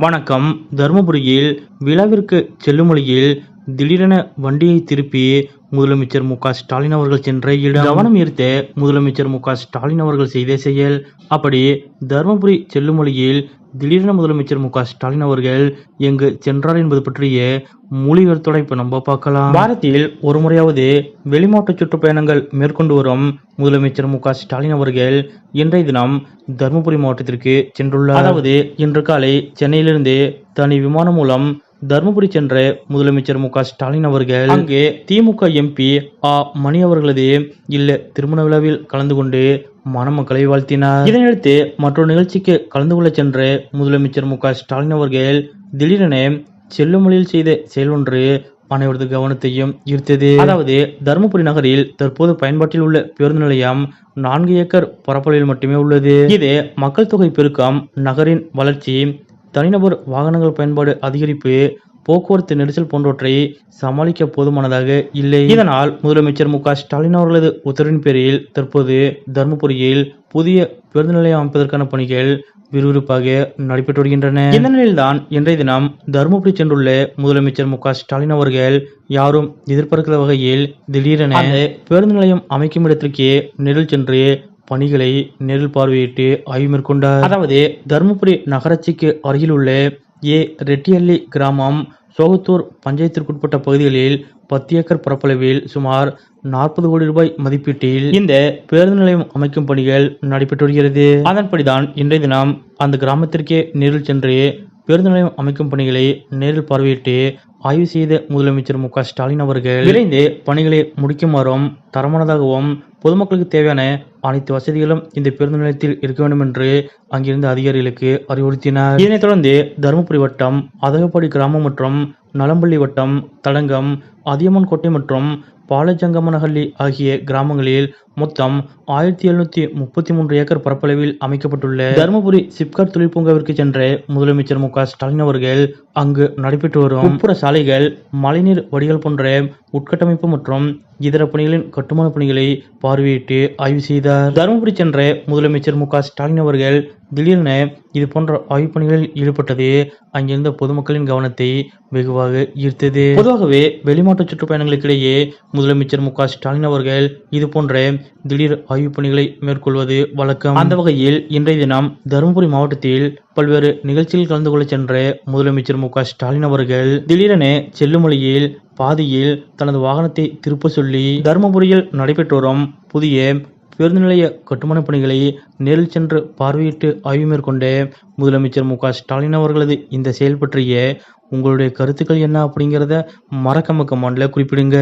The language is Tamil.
வணக்கம். தருமபுரியில் விழாவிற்கு செல்லும் வழியில் திடீரென வண்டியை திருப்பி முதலமைச்சர் மு.க.ஸ்டாலின் அவர்கள் சென்ற இடம் கவனம் ஈர்த்த முதலமைச்சர் மு.க.ஸ்டாலின் அவர்கள் செய்த செயல். அப்படி தருமபுரி செல்லும் வழியில் திடீரென முதலமைச்சர் மு.க.ஸ்டாலின் அவர்கள் எங்கு சென்றார் என்பது பற்றிய முழு விவரத்தோட இப்ப நம்ம பார்க்கலாம். வாரத்தில் ஒரு முறையாவது வெளிமாவட்ட சுற்றுப்பயணங்கள் மேற்கொண்டு வரும் முதலமைச்சர் மு.க.ஸ்டாலின் அவர்கள் இன்றைய தினம் தருமபுரி மாவட்டத்திற்கு சென்றுள்ளார். அதாவது இன்று காலை சென்னையிலிருந்து தனி விமானம் மூலம் தருமபுரி சென்ற முதலமைச்சர் மு.க.ஸ்டாலின் அவர்கள் அங்கு திமுக எம்பி மணி அவர்களது இல்ல திருமண விழாவில் கலந்து கொண்டு மணமக்களை வாழ்த்தினார். இதனையடுத்து மற்றொரு நிகழ்ச்சிக்கு கலந்து கொள்ள சென்ற முதலமைச்சர் மு.க.ஸ்டாலின் அவர்கள் திடீரென செல்லும் வழியில் செய்த செயல் ஒன்று அனைவரது கவனத்தையும் ஈர்த்தது. அதாவது தருமபுரி நகரில் தற்போது பயன்பாட்டில் உள்ள பேருந்து நிலையம் 4 ஏக்கர் பரப்பளவில் மட்டுமே உள்ளது. இது மக்கள் தொகை பெருக்கம், நகரின் வளர்ச்சி, தனிநபர் வாகனங்கள் பயன்பாடு அதிகரிப்பு, போக்குவரத்து நெரிசல் போன்றவற்றை சமாளிக்க போதுமானதாக இல்லை. இதனால் முதலமைச்சர் மு.க.ஸ்டாலின் அவர்களது உத்தரவின் பேரில் தற்போது தருமபுரியில் புதிய பேருந்து நிலையம் அமைப்பதற்கான பணிகள் விறுவிறுப்பாக நடைபெற்று வருகின்றன. இந்த நிலையில்தான் இன்றைய தினம் தருமபுரி சென்றுள்ள முதலமைச்சர் மு.க.ஸ்டாலின் அவர்கள் யாரும் எதிர்பார்க்காத வகையில் திடீரென பேருந்து நிலையம் அமைக்கும் இடத்திற்கு நேரில் சென்று பணிகளை நேரில் பார்வையிட்டு ஆய்வு மேற்கொண்டார். அதாவது தருமபுரி நகராட்சிக்கு அருகில் உள்ள ரெட்டியள்ளி கிராமம், சோகத்தூர் பஞ்சாயத்திற்குட்பட்ட பகுதிகளில் 10 ஏக்கர் பரப்பளவில் சுமார் 40 கோடி ரூபாய் மதிப்பீட்டில் இந்த பேருந்து நிலையம் அமைக்கும் பணிகள் நடைபெற்று வருகிறது. அதன்படிதான் இன்றைய தினம் அந்த கிராமத்திற்கே நேரில் சென்று பேருந்து நிலையம் அமைக்கும் பணிகளை நேரில் பார்வையிட்டு ஆய்வு செய்த முதலமைச்சர் மு.க.ஸ்டாலின் அவர்கள் விரைந்து பணிகளை முடிக்குமாறும் தரமானதாகவும் பொதுமக்களுக்கு தேவையான அனைத்து வசதிகளும் இந்த பேருந்து நிலையத்தில் இருக்க வேண்டும் என்று அங்கிருந்த அதிகாரிகளுக்கு அறிவுறுத்தினார். இதனைத் தொடர்ந்து தருமபுரி வட்டம் அதகப்பாடி கிராமம் மற்றும் நலம்பள்ளி வட்டம் தடங்கம், அதியமான் கோட்டை மற்றும் பாலஜங்கமனஹள்ளி ஆகிய கிராமங்களில் மொத்தம் 1733 ஏக்கர் பரப்பளவில் அமைக்கப்பட்டுள்ள தருமபுரி சிப்காட் தொழில் பூங்காவிற்கு சென்ற முதலமைச்சர் மு.க.ஸ்டாலின் அவர்கள் அங்கு நடைபெற்று வரும் உட்புற சாலைகள், மழைநீர் வடிகால் போன்ற உட்கட்டமைப்பு மற்றும் இதர பணிகளின் கட்டுமான பணிகளை பார்வையிட்டு ஆய்வு செய்தார். தருமபுரி சென்ற முதலமைச்சர் மு.க.ஸ்டாலின் அவர்கள் திடீரென இது போன்ற ஆய்வுப் பணிகளில் ஈடுபட்டது அங்கிருந்த பொதுமக்களின் கவனத்தை வெகுவாக ஈர்த்தது. பொதுவாகவே வெளிமாவட்ட சுற்றுப்பயணங்களுக்கிடையே முதலமைச்சர் மு.க.ஸ்டாலின் அவர்கள் இது போன்ற திடீர் ஆய்வுப் பணிகளை மேற்கொள்வது வழக்கம். அந்த வகையில் இன்றைய தினம் தருமபுரி மாவட்டத்தில் பல்வேறு நிகழ்ச்சியில் கலந்து கொள்ள சென்ற முதலமைச்சர் மு.க.ஸ்டாலின் அவர்கள் திடீரென செல்லும் வழியில் பாதியில் தனது வாகனத்தை திருப்ப சொல்லி தருமபுரியில் நடைபெற்று வரும் புதிய பேருந்து நிலைய கட்டுமான பணிகளை நேரில் சென்று பார்வையிட்டு ஆய்வு மேற்கொண்ட முதலமைச்சர் மு.க.ஸ்டாலின் அவர்களது இந்த செயல் பற்றிய உங்களுடைய கருத்துக்கள் என்ன அப்படிங்கிறத மறக்காம கமெண்ட்ல குறிப்பிடுங்க.